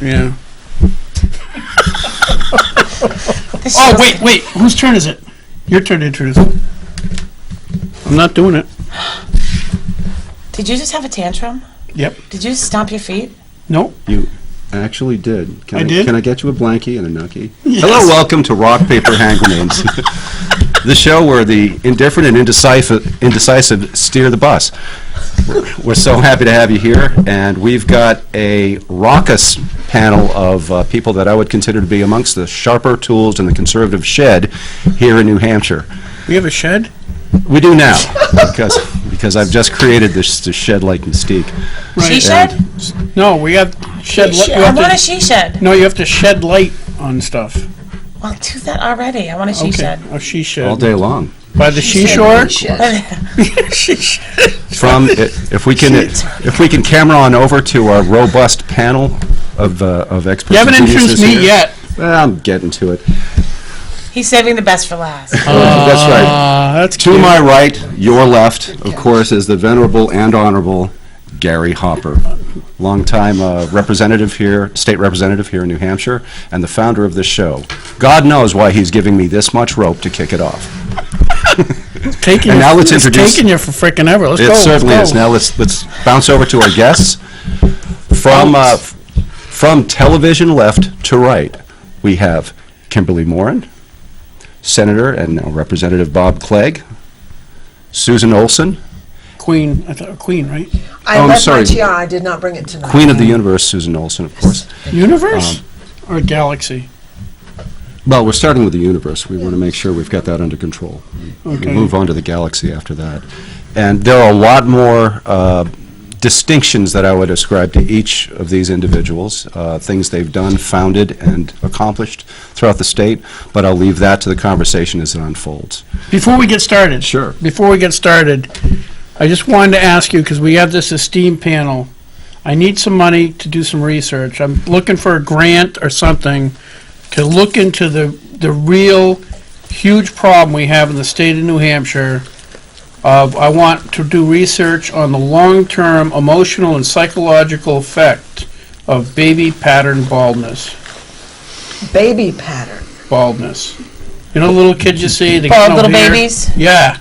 Yeah. Oh, wait. Whose turn is it? Your turn to introduce. I'm not doing it. Did you just have a tantrum? Yep. Did you stomp your feet? Nope. You actually did. I did? Can I get you a blankie and a nucky? Yes. Hello, welcome to Rock, Paper, Hand Grenades. The show where the indifferent and indecisive steer the bus. We're so happy to have you here, and we've got a raucous panel of people that I would consider to be amongst the sharper tools in the conservative shed here in New Hampshire. We have a shed? We do now, because I've just created this shed-like mystique. She shed? No, we have shed. I want a she shed. No, you have to shed light on stuff. Well, do that already. I want a she Okay, shed. a she shed. All day long. By the seashore? She shed. From if we can camera on over to our robust panel of experts. You haven't and introduced geniuses me here. yet. Well, I'm getting to it. He's saving the best for last. That's right. That's To cute. my right, your left, of course, is the venerable and honorable Gary Hopper, longtime representative here, state representative here in New Hampshire, and the founder of this show. God knows why he's giving me this much rope to kick it off. Taking And you- now let's it's introduce- taking you for frickin' ever. Let's go. It certainly let's is. go. Now let's bounce over to our guests. From television left to right, we have Kimberly Moran, Senator and now Representative Bob Clegg, Susan Olson, Queen, I thought Queen, right? I I'm left sorry. my tiara. I did not bring it tonight. Queen of the Universe, Susan Olson, of course. Universe or galaxy? Well, we're starting with the universe. We want to make sure we've got that under control. Okay. We'll move on to the galaxy after that. And there are a lot more distinctions that I would ascribe to each of these individuals, things they've done, founded, and accomplished throughout the state, but I'll leave that to the conversation as it unfolds. Before we get started. Sure. Before we get started, I just wanted to ask you, because we have this esteemed panel, I need some money to do some research. I'm looking for a grant or something to look into the real huge problem we have in the state of New Hampshire. I want to do research on the long-term emotional and psychological effect of baby pattern baldness. Baby pattern. Baldness. You know the little kids you see? They Bald get little no hair? babies? Yeah.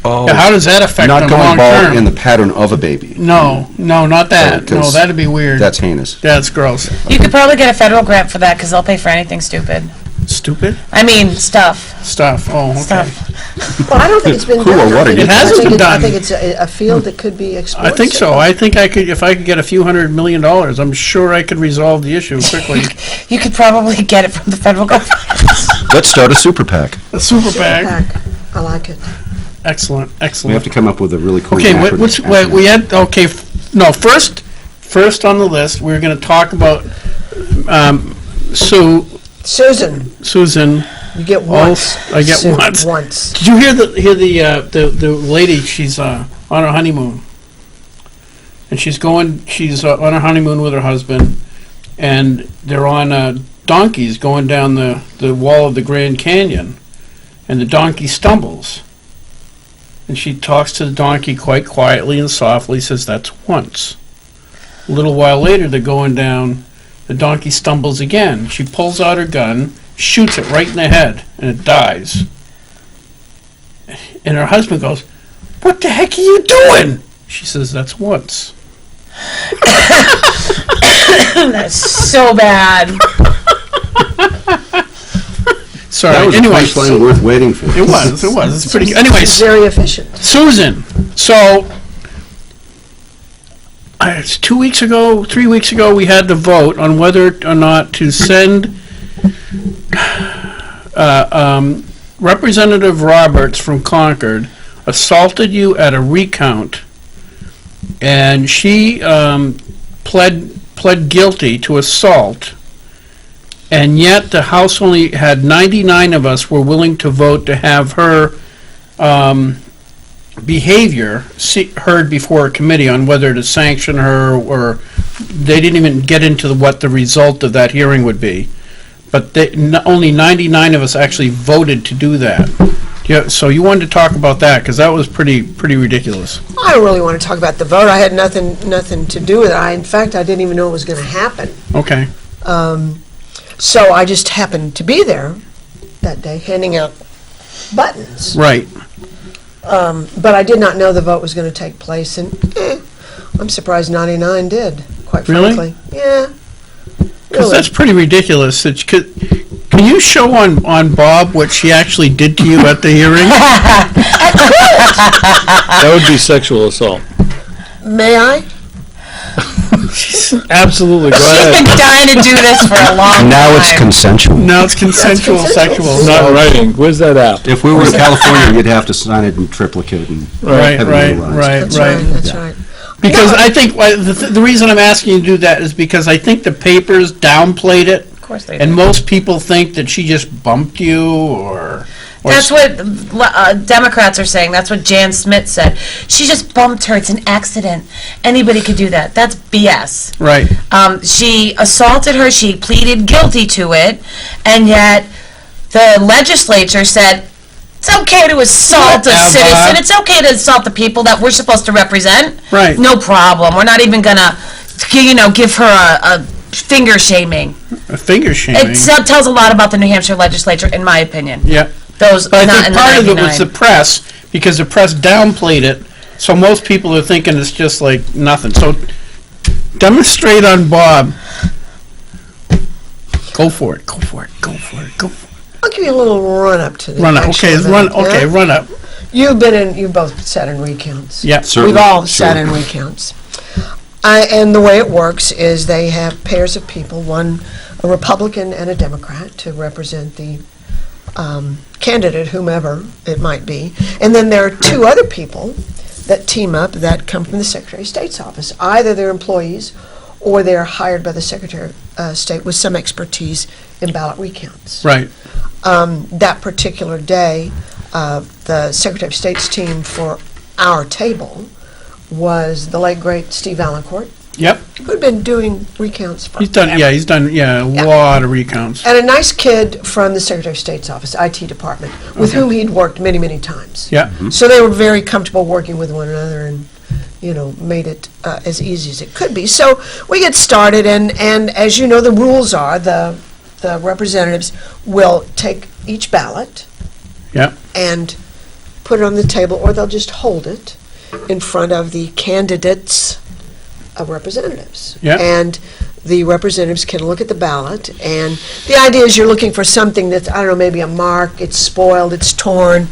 Oh, Yeah, how does that affect not them going long bald term? in the pattern of a baby. No, not that. Oh, No, 'cause that'd be weird. That's heinous. That's gross. You could probably get a federal grant for that because they'll pay for anything stupid. Stupid I mean, stuff. stuff. Oh, okay. Stuff. Well, I don't think it's been Who done. or what are you It hasn't I think been I done. think it's a field that could be explored. I think so. I think I could, if I could get a few $100 million, I'm sure I could resolve the issue quickly. You could probably get it from the federal government. Let's start a super PAC. A super Super PAC. PAC. I like it. Excellent, We have excellent. to come up with a really cool Okay, acronym. we had, okay, no, first on the list, we're going to talk about Susan. You get Oh, once. I get Sue, once. Once. Did you hear the lady? She's on her honeymoon, and she's on her honeymoon with her husband, and they're on donkeys going down the wall of the Grand Canyon, and the donkey stumbles, and she talks to the donkey quite quietly and softly, says, "That's once." A little while later, they're going down. The donkey stumbles again. She pulls out her gun, shoots it right in the head, and it dies. And her husband goes, "What the heck are you doing?" She says, "That's once." That's so bad. Sorry. That was Anyway, a punchline worth waiting for. it was. It's pretty good. Anyways, Very efficient. Susan. So, it's 2 weeks ago, 3 weeks ago, we had to vote on whether or not to send Representative Roberts from Concord assaulted you at a recount, and she pled guilty to assault, and yet the House only had 99 of us were willing to vote to have her behavior heard before a committee on whether to sanction her, or they didn't even get into what the result of that hearing would be. But only 99 of us actually voted to do that. Yeah, so you wanted to talk about that, because that was pretty ridiculous. I don't really want to talk about the vote. I had nothing to do with it. In fact, I didn't even know it was going to happen. Okay. So I just happened to be there that day handing out buttons. Right. But I did not know the vote was going to take place, and I'm surprised 99 did, quite Really? frankly. Yeah. Because Really. that's pretty ridiculous. Can you show on Bob what she actually did to you at the hearing? That would be sexual assault. May I? Absolutely, go She's ahead. been dying to do this for a long time. Now it's consensual. No, it's consensual consensual. sexual. Not writing, where's that app? If we were in California, you'd have to sign it in triplicate and Right, have it right, notarized. right, That's right. right, that's right. Because No. I think the reason I'm asking you to do that is because I think the papers downplayed it, Of course they and do. most people think that she just bumped you or That's what Democrats are saying. That's what Jan Smith said. She just bumped her. It's an accident. Anybody could do that. That's BS. right. She assaulted her. She pleaded guilty to it, and yet the legislature said it's okay to assault a Whatever. citizen. It's okay to assault the people that we're supposed to represent. Right. No problem. We're not even gonna, give her a finger shaming. A finger shaming. It tells a lot about the New Hampshire legislature, in my opinion. Yeah. Those But I not think in the part of it 99. was the press, because the press downplayed it, so most people are thinking it's just like nothing. So demonstrate on Bob. Go for it, go for it, go for it, go for it. I'll give you a little run-up to the Run up, actual okay, event, yeah? run up. You've both sat in recounts. Yeah. Certainly, We've all sure. sat in recounts. And the way it works is they have pairs of people, one a Republican and a Democrat, to represent the candidate, whomever it might be. And then there are two other people that team up that come from the Secretary of State's office. Either they're employees or they're hired by the Secretary of State with some expertise in ballot recounts. Right. That particular day, the Secretary of State's team for our table was the late, great Steve Valancourt, Yep. who'd been doing recounts for He's done a lot of recounts. and a nice kid from the Secretary of State's office, IT department, with whom he'd worked many, many times. Yeah. So they were very comfortable working with one another and, made it as easy as it could be. So we get started, and as you know, the rules are the representatives will take each ballot Yep. and put it on the table, or they'll just hold it in front of the candidates of representatives. Yeah. And the representatives can look at the ballot, and the idea is you're looking for something that's, I don't know, maybe a mark, it's spoiled, it's torn.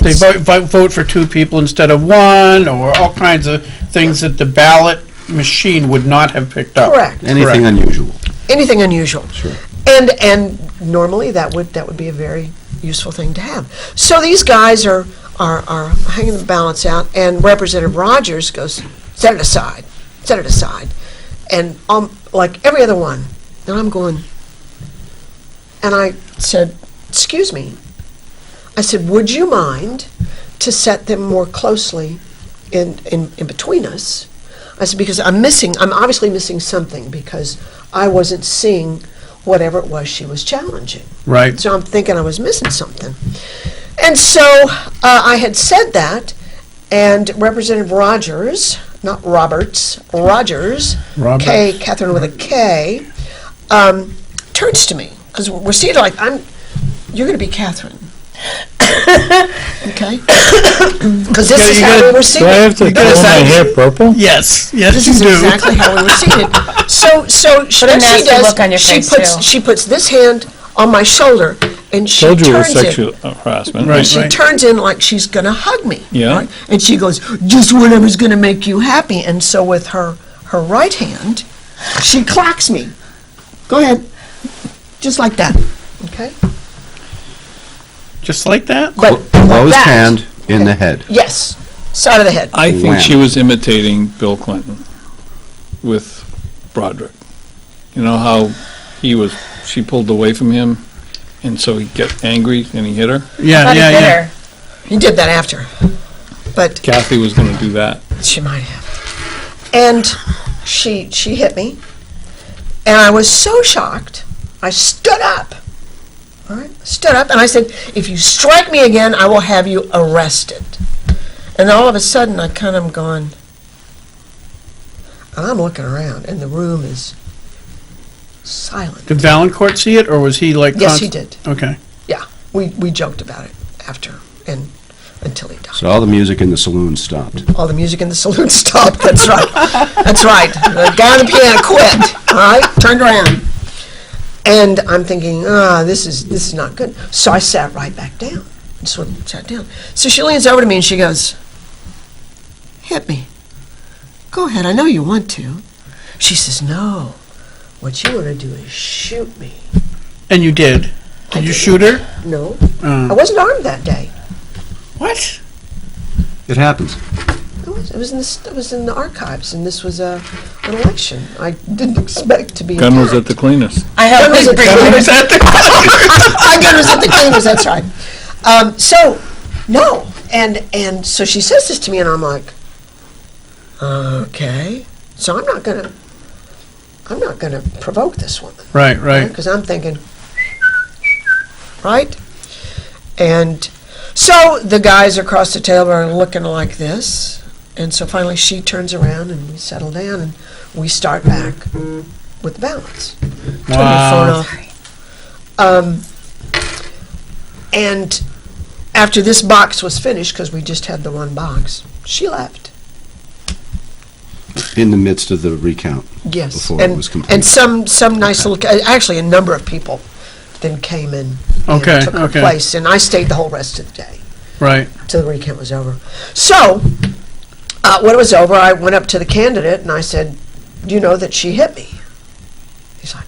They vote for two people instead of one, or all kinds of things that the ballot machine would not have picked up. Correct. Anything unusual. Anything unusual. Sure. And normally that would be a very useful thing to have. So these guys are hanging the ballots out, and Representative Rogers goes, set it aside, and like every other one, and I'm going, and I said, excuse me, I said, would you mind to set them more closely in between us? I said, because I'm obviously missing something, because I wasn't seeing whatever it was she was challenging. Right. So I'm thinking I was missing something. And so I had said that, and Representative Rogers, not Roberts, Rogers, Roberts. Catherine with a K, turns to me, because we're seated like, you're going to be Catherine. Okay? Because this is how we were Do seated. I have to color my hair purple? Yes, This yes, you is do. exactly how we were seated. So Put a nasty look on your face, too. She puts this hand on my shoulder, and she Told you it was turns sexual it. harassment. Right. She turns in like she's going to hug me. Yeah. right? And she goes, just whatever's going to make you happy. And so with her right hand, she clacks me. Go ahead. Just like that. Okay? Just like that? But Closed that- hand in the head. Yes. Side of the head. I think Wham. she was imitating Bill Clinton with Broderick. You know how she pulled away from him, and so he got angry and he hit her? Yeah, Thought he yeah, hit yeah. her. He did that after. But Kathy was going to do that. she might have. And she hit me, and I was so shocked, I stood up. All right? Stood up, and I said, if you strike me again, I will have you arrested. And all of a sudden, I kind of gone, and I'm looking around, and the room is silent. Did Valancourt see it, or was he like? Yes, he did. Okay. Yeah, we joked about it after, and until he died. So all the music in the saloon stopped. All the music in the saloon stopped, that's right. That's right. The guy on the piano quit, all right, turned around. And I'm thinking, this is not good. So I sat right back down, and sort of sat down. So she leans over to me and she goes, hit me. Go ahead, I know you want to. She says, no, what you want to do is shoot me. And you did. Did you shoot her? No, I wasn't armed that day. What? It happens. It was in the archives, and this was an election. I didn't expect to be Gun was at attacked. the cleaners. I hope was they at the bring cleaners. it. My gun was at the cleaners, that's right. So, no, and so she says this to me, and I'm like, okay. So I'm not gonna provoke this woman. Right, right. Because I'm thinking, right? And so the guys across the table are looking like this. And so finally she turns around and we settle down and we start back with the balance. Turn Wow. your phone off. And after this box was finished, because we just had the one box, she left. In the midst of the recount. Yes. Before it was complete. And some nice little, actually a number of people then came in and Okay, took her okay. place. And I stayed the whole rest of the day Right. till the recount was over. So, when it was over, I went up to the candidate and I said, do you know that she hit me? He's like,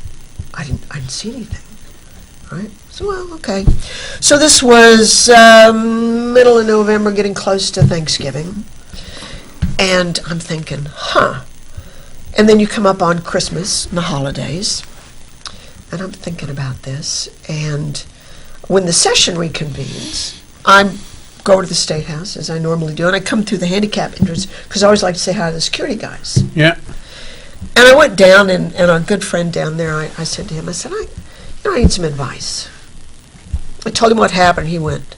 I didn't see anything. Right? So, well, okay. So this was middle of November, getting close to Thanksgiving. And I'm thinking, And then you come up on Christmas and the holidays. And I'm thinking about this. And when the session reconvenes, I go to the State House, as I normally do, and I come through the handicap entrance, because I always like to say hi to the security guys. Yeah. And I went down, and our good friend down there, I said to him, I said, I need some advice. I told him what happened. He went,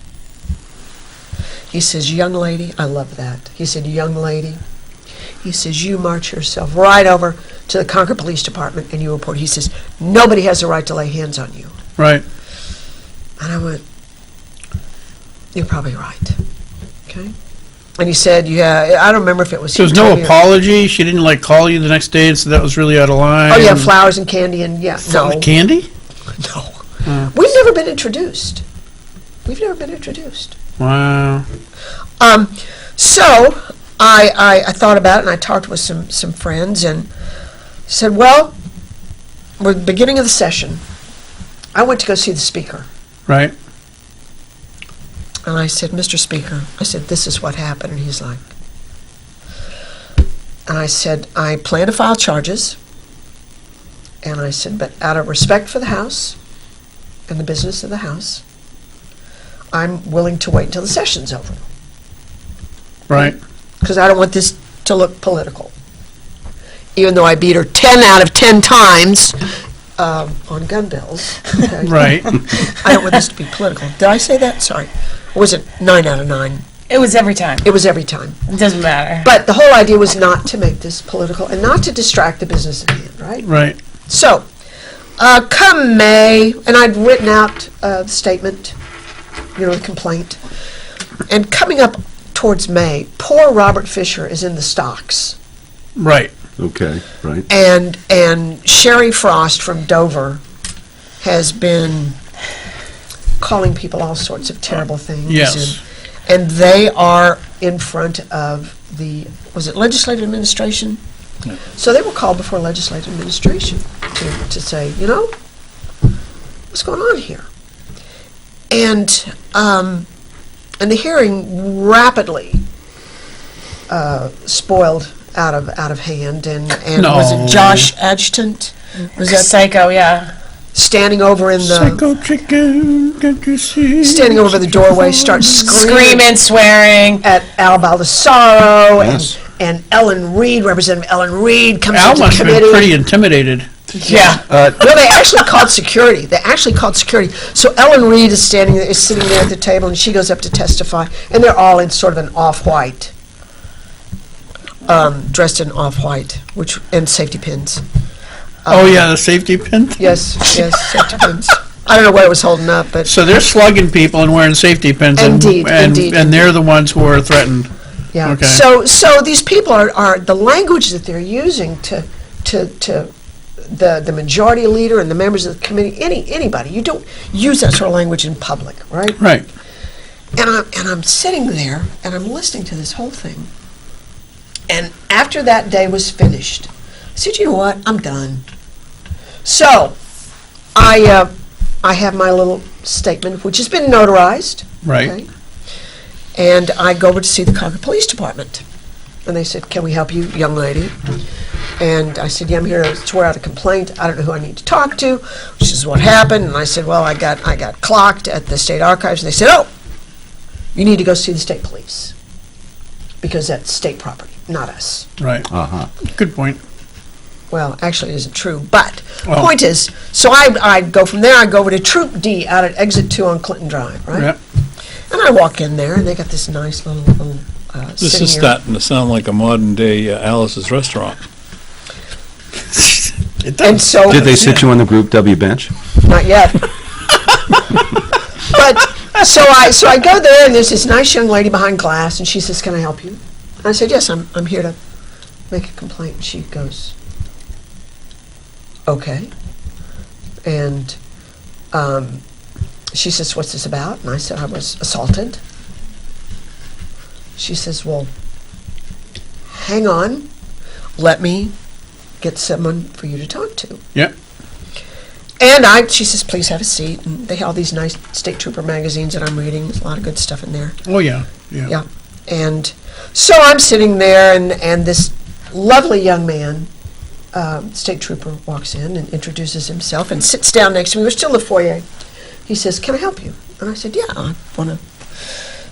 he says, young lady, I love that. He said, young lady, he says, you march yourself right over to the Concord Police Department and you report. He says, nobody has the right to lay hands on you. Right. And I went, you're probably right. Okay. And he said, yeah, I don't remember if it was. So there's he no told me or- apology? She didn't like call you the next day and say that was really out of line? Oh, yeah, flowers and candy and, yeah, no. Candy? No. We've never been introduced. We've never been introduced. Wow. So I thought about it and I talked with some friends and said, well, we're at the beginning of the session. I went to go see the speaker. Right. And I said, Mr. Speaker, I said, this is what happened. And he's like, and I said, I plan to file charges. And I said, but out of respect for the House and the business of the House, I'm willing to wait until the session's over. Right. Because I don't want this to look political. Even though I beat her 10 out of 10 times on gun bills. Okay? Right. I don't want this to be political. Did I say that? Sorry. Or was it 9 out of 9? It was every time. It was every time. It doesn't matter. But the whole idea was not to make this political and not to distract the business at hand, right? Right. So, come May, and I'd written out the statement, the complaint. And coming up towards May, poor Robert Fisher is in the stocks. Right. Okay, right. And Sherry Frost from Dover has been calling people all sorts of terrible things. Yes. And they are in front of the, was it legislative administration? Yeah. So they were called before legislative administration to say, what's going on here? And the hearing rapidly spoiled out of hand, and was No. it Josh Adjutant? Was that Psycho, yeah. standing over in the Psycho chicken, can't you see? standing over the doorway, starts Screaming, swearing. at Al Baldessaro Yes. and Ellen Reed, Representative Ellen Reed comes Al into must have committee. been pretty intimidated. Yeah. No, they actually called security. So Ellen Reed is sitting there at the table, and she goes up to testify, and they're all in sort of an off-white, dressed in off-white, and safety pins. Oh, yeah, the safety pin? Yes, safety pins. I don't know what it was holding up, but, So they're slugging people and wearing safety pins. Indeed, indeed, And they're the ones who are threatened. yeah. Okay. So these people are, the language that they're using to the majority leader and the members of the committee, anybody, you don't use that sort of language in public, right? Right. And I'm sitting there and I'm listening to this whole thing. And after that day was finished, I said, you know what? I'm done. So I have my little statement, which has been notarized. Right. Okay? And I go over to see the Concord Police Department. And they said, can we help you, young lady? And I said, yeah, I'm here to swear out a complaint. I don't know who I need to talk to, which is what happened. And I said, well, I got clocked at the State Archives. And they said, oh, you need to go see the state police because that's state property, not us. Right. Uh-huh. Good point. Well, actually, it isn't true. But the Well- point is, so I go from there, I go over to Troop D out at Exit 2 on Clinton Drive, right? Yep. And I walk in there, and they got this nice little This sitting is area. starting to sound like a modern-day Alice's Restaurant. It And does. so, Did they sit you on the Group W bench? not yet. But, so I go there, and there's this nice young lady behind glass, and she says, can I help you? And I said, yes, I'm here to make a complaint. And she goes, okay. And she says, what's this about? And I said, I was assaulted. She says, well, hang on. Let me get someone for you to talk to. Yep. And she says, please have a seat. And they have all these nice State Trooper magazines that I'm reading. There's a lot of good stuff in there. Oh, yeah. Yeah. Yeah. And so I'm sitting there, and this lovely young man, State Trooper, walks in and introduces himself and sits down next to me. We're still in the foyer. He says, can I help you? And I said, yeah, I want to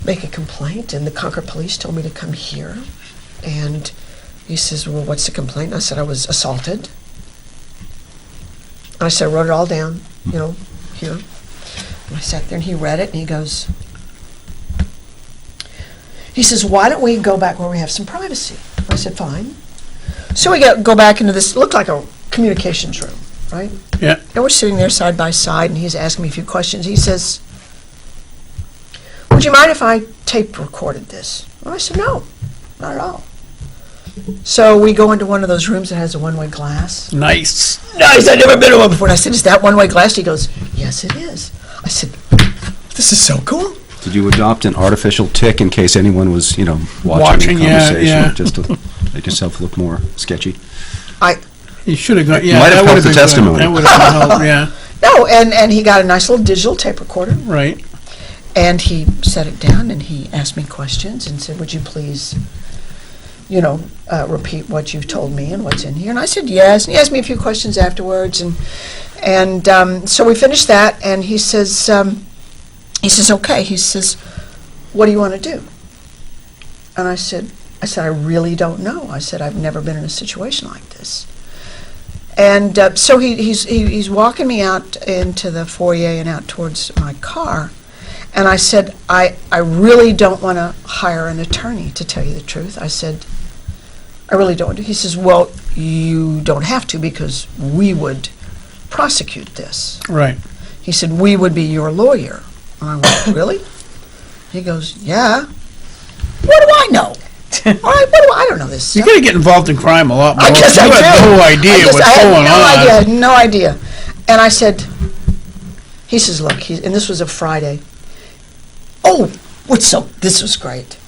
make a complaint. And the Concord Police told me to come here. And he says, well, what's the complaint? And I said, I was assaulted. I said, I wrote it all down, here. And I sat there, and he read it, and he says, why don't we go back where we have some privacy? I said, fine. So we go back into this, looked like a communications room, right? Yeah. And we're sitting there side by side, and he's asking me a few questions. He says, would you mind if I tape recorded this? And I said, no, not at all. So we go into one of those rooms that has a one-way glass. Nice. Nice, I've never been to one before. And I said, is that one-way glass? He goes, yes, it is. I said, this is so cool. Did you adopt an artificial tick in case anyone was, watching Watching, the yeah, conversation? yeah. Just to make yourself look more sketchy? You should have gone, yeah. Might have that helped would've the been good. testimony. That would have helped, yeah. No, and he got a nice little digital tape recorder. Right. And he set it down, and he asked me questions and said, would you please, repeat what you've told me and what's in here? And I said, yes. And he asked me a few questions afterwards. And so we finished that, and he says, okay. He says, what do you want to do? And I said, I really don't know. I said, I've never been in a situation like this. And so he's walking me out into the foyer and out towards my car. And I said, I really don't want to hire an attorney, to tell you the truth. I said, I really don't. He says, well, you don't have to because we would prosecute this. Right. He said, we would be your lawyer. And I went, really? He goes, yeah. What do I know? All right, I don't know this You stuff. got to get involved in crime a lot more. I guess you I had do. no idea I guess what's I had going no on. idea, I had no idea. And I said, he says, look, and this was a Friday. Oh, this was great.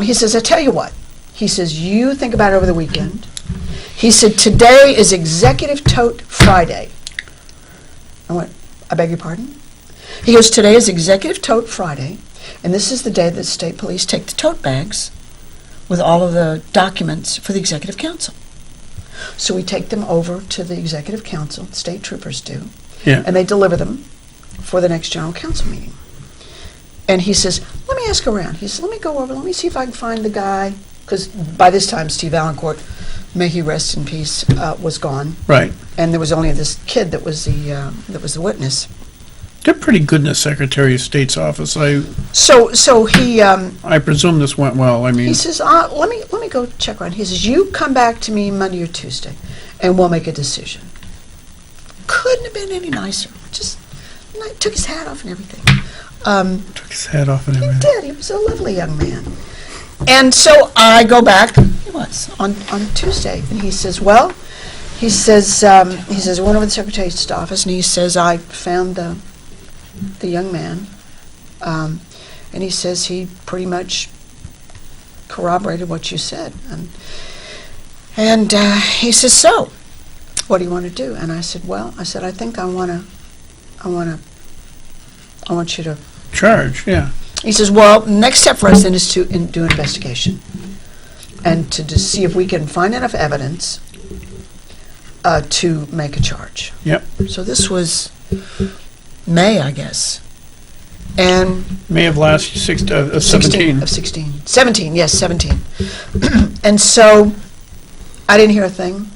He says, I tell you what. He says, you think about it over the weekend. He said, today is Executive Tote Friday. I went, I beg your pardon? He goes, today is Executive Tote Friday, and this is the day that state police take the tote bags with all of the documents for the Executive Council. So we take them over to the Executive Council, state troopers do, Yeah. and they deliver them for the next General Council meeting. And he says, let me ask around. He says, let me go over, let me see if I can find the guy, because by this time Steve Valancourt, may he rest in peace, was gone, Right. and there was only this kid that was the witness. They're pretty good in the Secretary of State's office. So he I presume this went well. I mean, he says, let me go check around. He says, you come back to me Monday or Tuesday, and we'll make a decision. Couldn't have been any nicer. Just took his hat off and everything. Took his hat off and He everything. did. He was a lovely young man. And so I go back, he was, on Tuesday, and he says, well, he says, I went over to the Secretary of State's office, and he says, I found the young man, and he says he pretty much corroborated what you said. And he says, so, what do you want to do? And I said, well, I think I want you to. Charge, yeah. He says, well, next step for us then is to do an investigation and to just see if we can find enough evidence to make a charge. Yep. So this was May, I guess. And May of last 17. 17, yes, 17. And so I didn't hear a thing.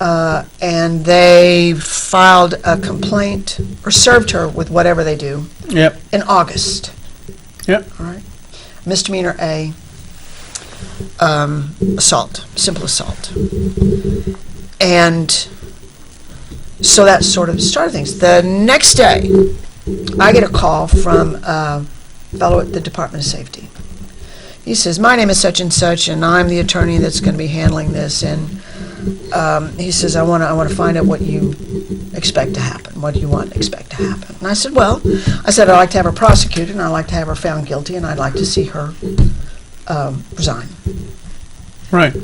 And they filed a complaint, or served her with whatever they do, Yep. in August. Yep. All right. Misdemeanor A, assault, simple assault. And so that sort of started things. The next day, I get a call from a fellow at the Department of Safety. He says, my name is such and such, and I'm the attorney that's going to be handling this, and he says, I want to find out what you expect to happen. What do you want to expect to happen? And I said, I'd like to have her prosecuted, and I'd like to have her found guilty, and I'd like to see her resign. Right.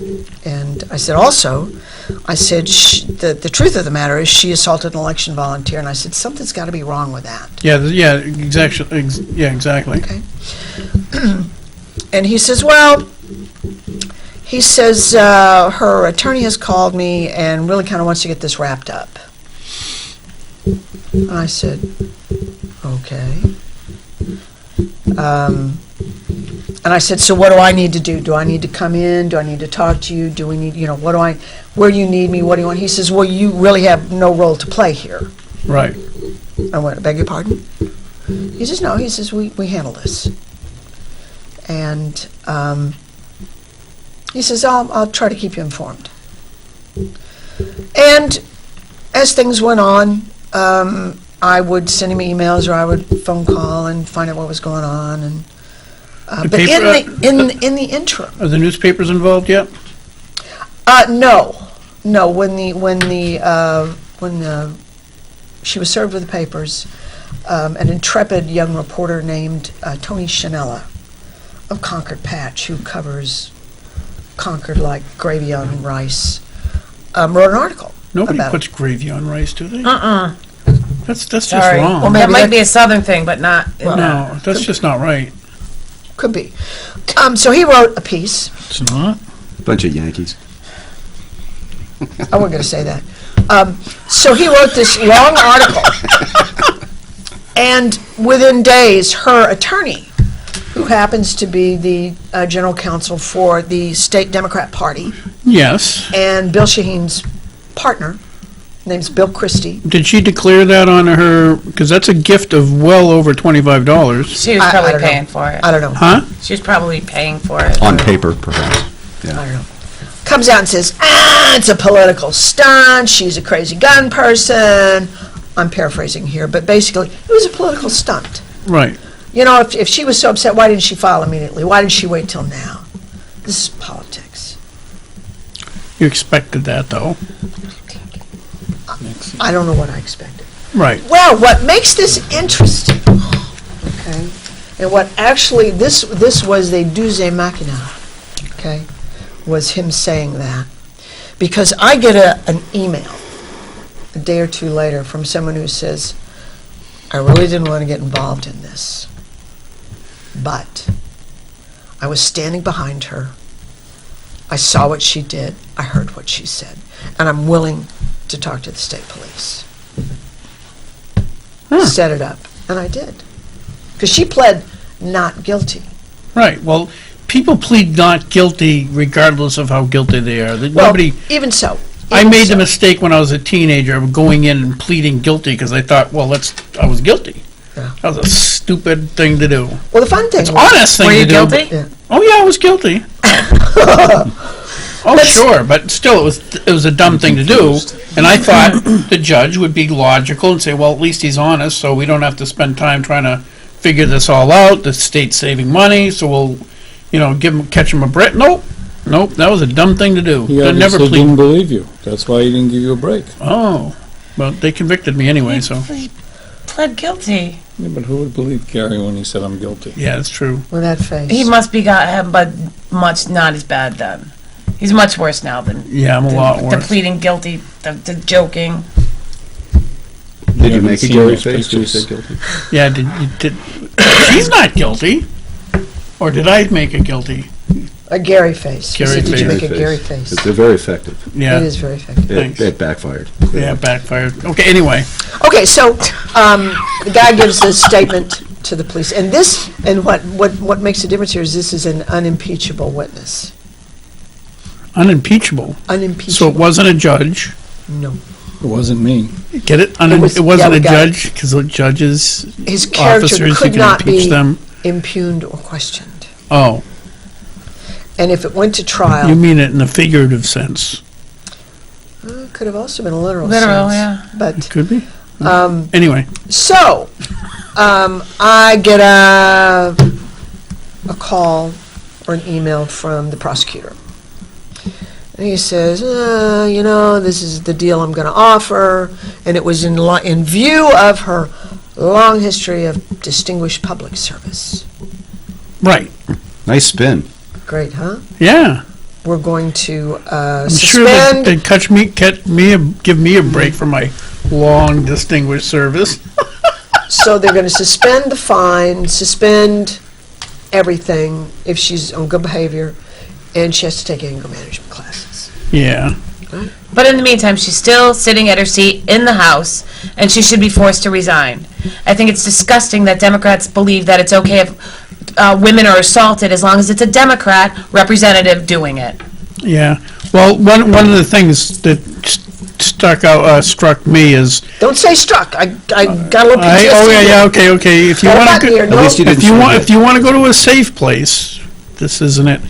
And I said, the truth of the matter is she assaulted an election volunteer, and I said, something's got to be wrong with that. Yeah, exactly. Yeah, exactly. Okay. And he says, her attorney has called me and really kind of wants to get this wrapped up. And I said, okay. And I said, so what do I need to do? Do I need to come in? Do I need to talk to you? Do we need, where do you need me? What do you want? He says, well, you really have no role to play here. Right. I went, beg your pardon? He says, no. He says, we handle this. And he says, I'll try to keep you informed. And as things went on, I would send him emails or I would phone call and find out what was going on. And but in the interim, Are the newspapers involved yet? no. When she was served with the papers, an intrepid young reporter named Tony Shanella of Concord Patch, who covers Concord like gravy on rice, wrote an article. Nobody about puts gravy on rice, do they? That's just Sorry. wrong. Well, That maybe might that- be a southern thing, but not. No, that's just not right. Could be. So he wrote a piece. It's not? Bunch of Yankees. I wasn't going to say that. So he wrote this long article, and within days, her attorney, who happens to be the general counsel for the state Democrat Party, Yes. and Bill Shaheen's partner, name's Bill Christie. Did she declare that on her, because that's a gift of well over $25. She was I probably don't know. paying for it. I don't know. Huh? She was probably paying for it. On paper, perhaps. I don't know. Comes out and says, it's a political stunt. She's a crazy gun person. I'm paraphrasing here, but basically, it was a political stunt. Right. If she was so upset, why didn't she file immediately? Why did she wait till now? This is politics. You expected that, though. I don't know what I expected. Right. Well, what makes this interesting, okay, and what actually, this was the Deus Ex Machina, okay, was him saying that. Because I get an email a day or two later from someone who says, I really didn't want to get involved in this, but I was standing behind her. I saw what she did. I heard what she said. And I'm willing to talk to the state police. Set it up. And I did. Because she pled not guilty. Right. Well, people plead not guilty regardless of how guilty they are. Well, Nobody. even so. I even made so. the mistake when I was a teenager of going in and pleading guilty because I thought, well, I was guilty. Yeah. That was a stupid thing to do. Well, the fun thing was, Honest thing Were to you do. guilty? Yeah. Oh yeah, I was guilty. Oh, But- sure, but still, it was a dumb thing to do, and I thought the judge would be logical and say, well, at least he's honest, so we don't have to spend time trying to figure this all out, the state's saving money, so we'll, catch him a break. Nope, that was a dumb thing to do. He They'll never obviously didn't plead. believe you. That's why he didn't give you a break. Oh, well, they convicted me anyway, so, He pled guilty. Yeah, but who would believe Gary when he said, I'm guilty? yeah, that's true. With that face. He must be got him, but much not as bad then. He's much worse now than Yeah, I'm a lot the worse. pleading guilty, the joking. Did you haven't make a seen Gary those face? Did you pictures. say guilty? Yeah, did, she's not guilty. Or did I make a guilty? A Gary face. He Gary said, did you face. make a Gary face? They're very effective. Yeah. It is very effective. Thanks. It backfired. Yeah, backfired. Okay, anyway. Okay, so the guy gives the statement to the police, and what makes the difference here is this is an unimpeachable witness. Unimpeachable. Unimpeachable. So it wasn't a judge. No. It wasn't me. Get it? was- It wasn't yeah, a we got it. judge, because the judges, His character officers, you could can not impeach be them. impugned or questioned. Oh, And if it went to you trial, mean it in a figurative sense? it could have also been a literal Literal, sense. yeah. But, Could be. Anyway, so, I get a call or an email from the prosecutor. And he says, this is the deal I'm going to offer. And it was in view of her long history of distinguished public service. right. Nice spin. Great, huh? Yeah. We're going to I'm sure that suspend. they'd give me a break for my long distinguished service. So they're going to suspend the fine, suspend everything if she's on good behavior, and she has to take anger management classes. Yeah. But in the meantime, she's still sitting at her seat in the House, and she should be forced to resign. I think it's disgusting that Democrats believe that it's okay if women are assaulted as long as it's a Democrat representative doing it. Yeah. Well, one of the things that struck me is Don't say struck. I got a little PTSD. Okay. If you Got a want button here. to, No. At least you didn't shoot it. if you want to go to a safe place, this isn't it.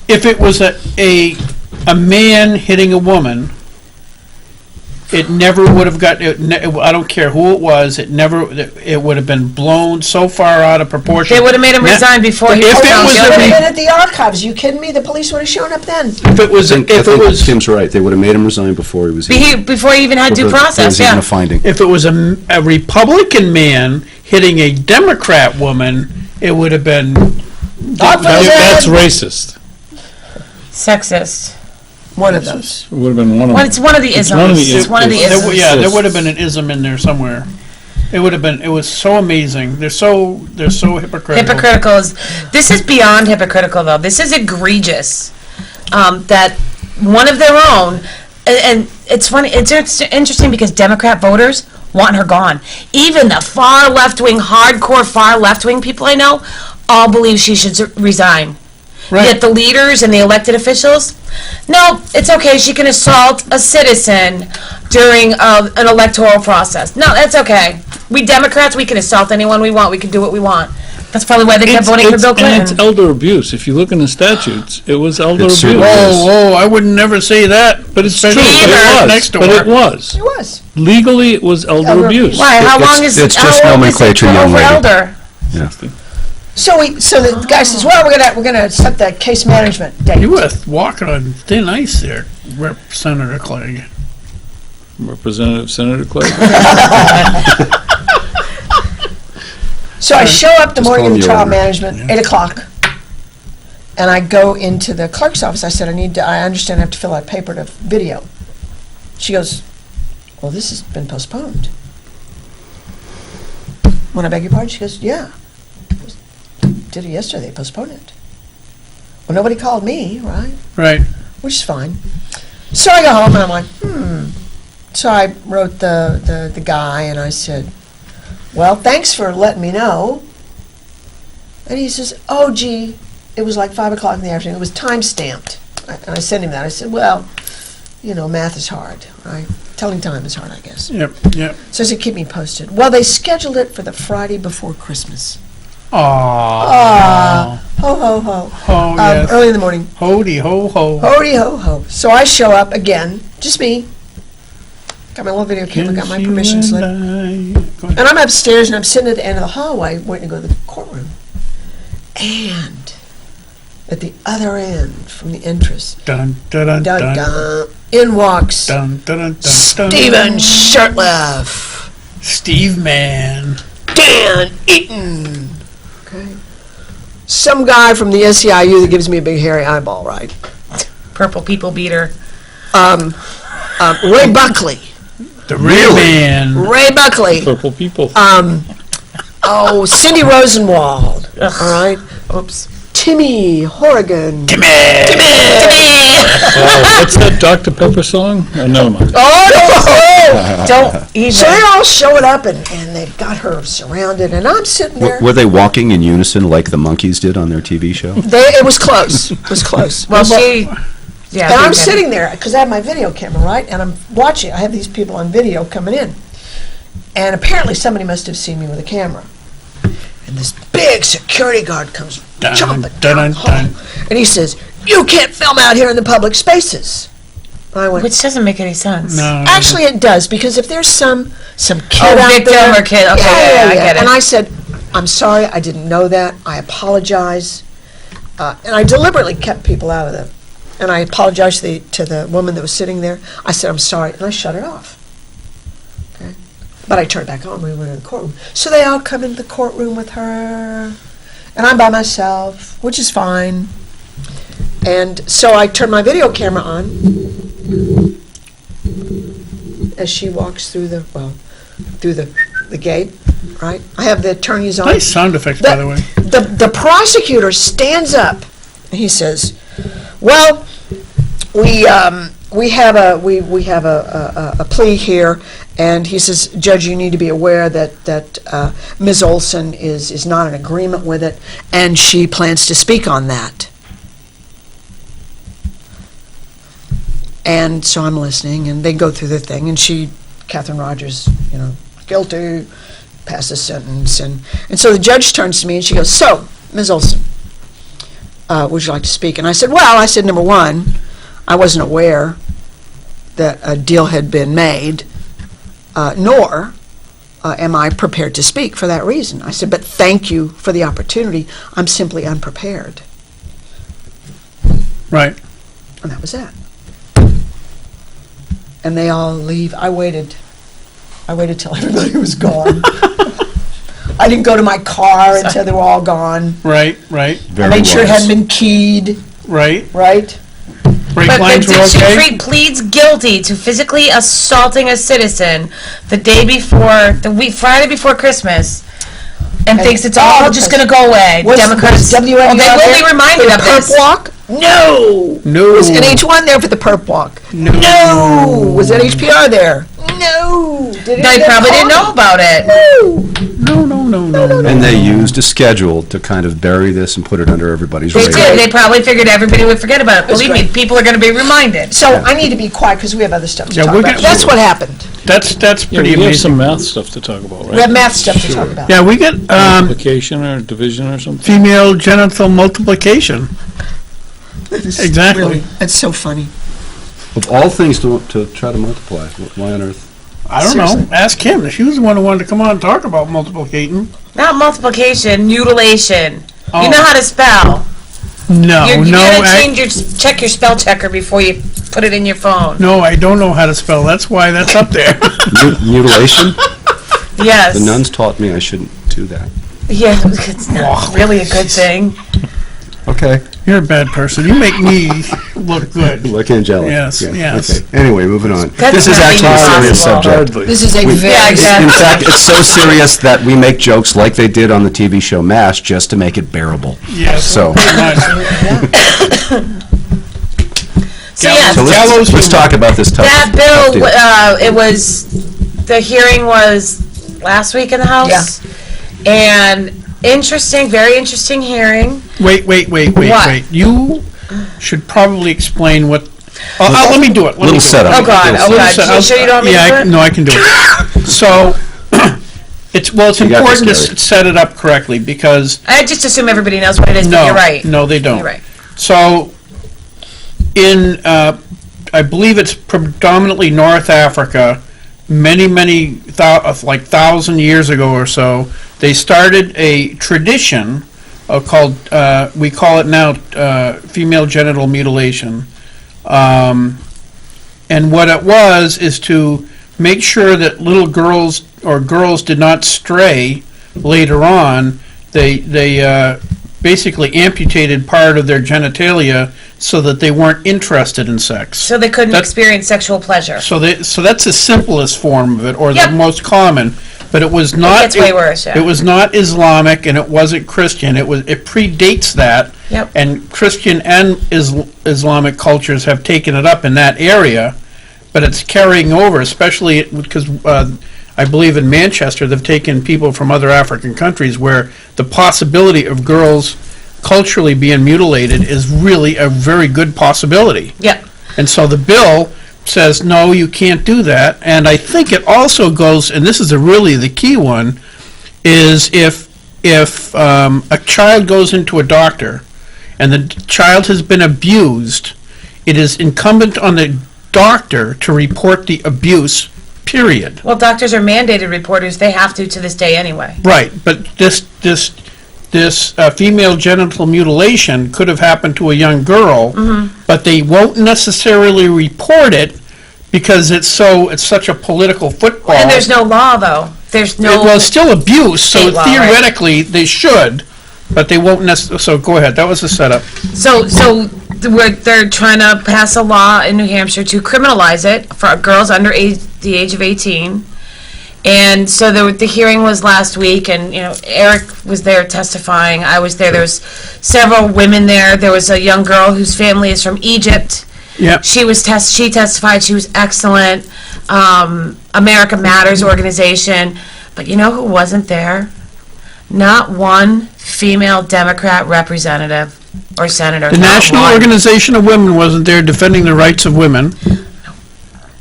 If it was a man hitting a woman, it never would have got. I don't care who it was. It would have been blown so far out of proportion. They would have made him Now, resign before he if was it found was They would have guilty. been at the archives. You kidding me? The police would have shown up then. If it was, I if think it was, Tim's right. They would have made him resign before he was Before he even had due before there process, was even yeah. a finding. if it was a Republican man hitting a Democrat woman, it would have been. That's racist. Sexist. One of those. It would have been one of Well, them. it's one of the It's one of isms. the It's one of the isms. isms. Yeah, there would have been an ism in there somewhere. It would have been. It was so amazing. They're so hypocritical. Hypocritical is, this is beyond hypocritical though. This is egregious. That one of their own, and it's funny, it's interesting because Democrat voters want her gone. Even the far left-wing, hardcore far left-wing people I know, all believe she should resign. Right. Yet the leaders and the elected officials, no, it's okay, she can assault a citizen during an electoral process. No, that's okay. We Democrats, we can assault anyone we want, we can do what we want. That's probably why they kept voting for Bill And it's Clinton. elder abuse. If you look in the statutes, it was elder It abuse. certainly is. Whoa, I would never say that. But it's true. Especially Either. It was. next door. But it was. It was. Legally, it was elder Elder abuse. Why, how It's- long is it's how just old is nomenclature, it young over lady. elder? So the guy says, well, we're gonna set that case management date. You were walking on thin ice there, Senator Clegg. Representative Senator Clegg. So I show up the Just morning call of him the your trial owner. management, 8 o'clock, and I go into the clerk's office. I said, I understand I have to fill out paper to video. She goes, well, this has been postponed. When I beg your pardon, she goes, yeah. Did it yesterday, they postponed it. Well, nobody called me, right? Right. Which is fine. So I go home and I'm like, So I wrote the guy and I said, well, thanks for letting me know. And he says, oh, gee, it was like 5 o'clock in the afternoon. It was time stamped. And I sent him that. I said, well, math is hard, right? Telling time is hard, I guess. Yep. So I said, keep me posted. Well, they scheduled it for the Friday before Christmas. Aww. Ho, ho, ho. Oh, yes. Early in the morning. Hody ho ho. Hody ho ho. So I show up again, just me. Got my little video camera, got my permission slip. And I'm upstairs and I'm sitting at the end of the hallway waiting to go to the courtroom. And at the other end from the entrance, Dun dun dun dun, dun. dun, in walks Dun dun dun dun. Stephen Shirtliff, Steve Man. Dan Eaton. Okay. Some guy from the SEIU that gives me a big hairy eyeball, right? Purple people beater. Ray Buckley. The real man. Ray Buckley. Purple people. Cindy Rosenwald. All right. Oops. Timmy Horrigan. What's that Dr. Pepper song? Oh, never mind. Oh, Don't even. so they're all showing up, and they've got her surrounded, and I'm sitting there. Were they walking in unison like the monkeys did on their TV show? It was close. It was close. Well, she. Yeah. And I'm they did. sitting there, because I have my video camera, right? And I'm watching. I have these people on video coming in. And apparently somebody must have seen me with a camera. And this big security guard comes Dun, jumping dun, down the hall. dun. And he says, "You can't film out here in the public spaces." And I went, Which doesn't make any sense. No. actually it does, because if there's some kid Oh, out victim there. or kid. Okay, yeah, I get it. And I said, "I'm sorry, I didn't know that. I apologize." And I deliberately kept people out of them. And I apologized to the woman that was sitting there. I said, "I'm sorry," and I shut it off. Okay? But I turned it back on when we went in the courtroom. So they all come into the courtroom with her, and I'm by myself, which is fine. And so I turned my video camera on as she walks through the gate, right? I have the attorneys on. Nice sound effects, by the way. The prosecutor stands up and he says, "Well, we have a plea here," and he says, "Judge, you need to be aware that Ms. Olson is not in agreement with it, and she plans to speak on that." And so I'm listening, and they go through the thing, and Catherine Rogers, guilty, passes sentence, and so the judge turns to me and she goes, "So, Ms. Olson, would you like to speak?" And I said, "Well," I said, "number one, I wasn't aware that a deal had been made, nor am I prepared to speak for that reason." I said, "But thank you for the opportunity. I'm simply unprepared." Right. And that was that. And they all leave. I waited till everybody was gone. I didn't go to my car until they were all gone. Right, right, I made sure it hadn't been keyed, right. right? Brake But lines were Dixie okay? Creek pleads guilty to physically assaulting a citizen the day before, Friday before Christmas, and thinks it's all just going to go away. Democrats, WNU well, they out will there be reminded for of the this. perp walk? No. No. Was NH1 there for the perp walk? No. Was NHPR there? No. Did They probably didn't know about it. No. No. And they used a schedule to kind of bury this and put it under everybody's They radar. did. They probably figured everybody would forget about it. That's Believe me, great. people are going to be reminded. So I need to be quiet because we have other stuff to Yeah, talk we're about. gonna- That's what happened. That's Yeah, pretty we have amazing. some math stuff to talk about, right? We have math stuff to talk about. Yeah, we get Multiplication or division or something? female genital multiplication. Exactly. Really, that's so funny. Of all things to try to multiply, why on earth? I don't know. Seriously. Ask Kim. She was the one who wanted to come on and talk about multiplicating. Not multiplication, mutilation. Oh. You know how to spell. No, You're no, gonna I, change check your spell checker before you put it in your phone. no, I don't know how to spell. That's why that's up there. Mutilation? Yes. The nuns taught me I shouldn't do that. Yeah, it's not really a good thing. Okay. You're a bad person. You make me look good. Look angelic. Yes, Yeah, yes. Okay. Anyway, moving on. That's This is not actually a serious impossible. subject. This is a very... Yeah, exactly. In fact, it's so serious that we make jokes like they did on the TV show MASH just to make it bearable. Yes. So, pretty much. So yes, so Gallows let's humor. talk about this tough that tough bill, deal. it was, the hearing was last week in the House. And interesting, very interesting hearing. Wait. What? You should probably explain what. Let me do it. Let me Little do it. setup. Oh, God, Little oh, setup. God. You sure you don't want me to do it? No, I can do it. So, It's You got this, important to Gary. set it up correctly, because I just assume everybody knows what it is, but no, you're right. no, they don't. You're right. So, in, I believe it's predominantly North Africa, many, like 1,000 years ago or so, they started a tradition called, we call it now female genital mutilation. And what it was is to make sure that little girls or girls did not stray later on. They basically amputated part of their genitalia so that they weren't interested in sex. So they couldn't That- experience sexual pleasure. So that's the simplest form of it, or Yep. the most common. But it was not. gets way worse, yeah. It was not Islamic, and it wasn't Christian. It predates that. Yep. And Christian and Islamic cultures have taken it up in that area, but it's carrying over, especially because I believe in Manchester they've taken people from other African countries where the possibility of girls culturally being mutilated is really a very good possibility. Yep. And so the bill says, no, you can't do that. And I think it also goes, and this is really the key one, is if a child goes into a doctor and the child has been abused, it is incumbent on the doctor to report the abuse, period. Well, doctors are mandated reporters. They have to this day anyway. Right, but this female genital mutilation could have happened to a young girl, but they won't necessarily report it because it's such a political football. And there's no law, though. There's no... Well, it's still abuse, so State law, right. theoretically they should, but they won't necessarily. So go ahead. That was the setup. So they're trying to pass a law in New Hampshire to criminalize it for girls under the age of 18. And so the hearing was last week, and Eric was there testifying. I was there. There was several women there. There was a young girl whose family is from Egypt. Yep. She testified. She was excellent. America Matters organization. But you know who wasn't there? Not one female Democrat representative or senator. The Not National one. Organization of Women wasn't there defending the rights of women.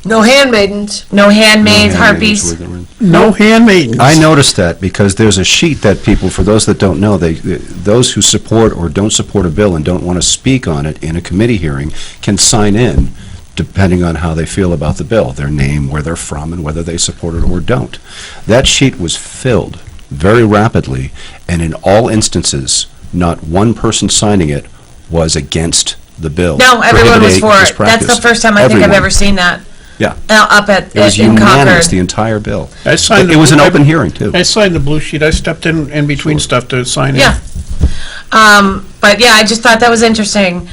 No handmaidens. No handmaids, Yeah, harpies. No handmaidens. I noticed that because there's a sheet that people, for those that don't know, those who support or don't support a bill and don't want to speak on it in a committee hearing can sign in depending on how they feel about the bill, their name, where they're from, and whether they support it or don't. That sheet was filled very rapidly, and in all instances, not one person signing it was against the bill. No, everyone was prohibiting for this it. That's the practice. first time I think I've Everyone. ever seen that. Yeah. Up at It was in unanimous, Concord. the entire bill. I signed It was an the- open hearing, too. I signed the blue sheet. I stepped in between stuff to sign it. Yeah. But yeah, I just thought that was interesting.